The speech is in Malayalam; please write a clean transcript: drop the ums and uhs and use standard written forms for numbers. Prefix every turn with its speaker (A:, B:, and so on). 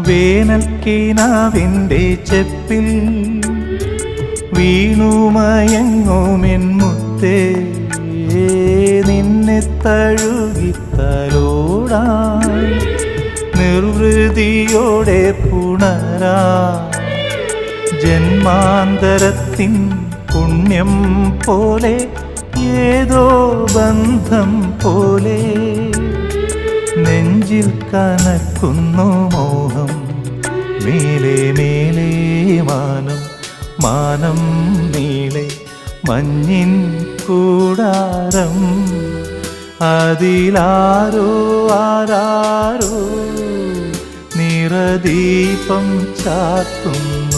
A: വേനൽക്കിനാവിൻ്റെ ചെപ്പിൽ വീണുമയങ്ങുമെൻ മുത്തേ, നിന്നെ തഴുകിത്തലോടാൻ നിർവൃതിയോടെ പുണരാ ജന്മാന്തരത്തിൻ പുണ്യം പോലെ ഏതോ ബന്ധം പോലെ നെഞ്ചിൽ കനക്കുന്നു മോഹം. മേലെ മേലെ മാനം, മാനം നീളെ മഞ്ഞിൻ കൂടാരം, അതിലാരോ ആരാരോ നിറദീപം ചാർത്തുന്നു.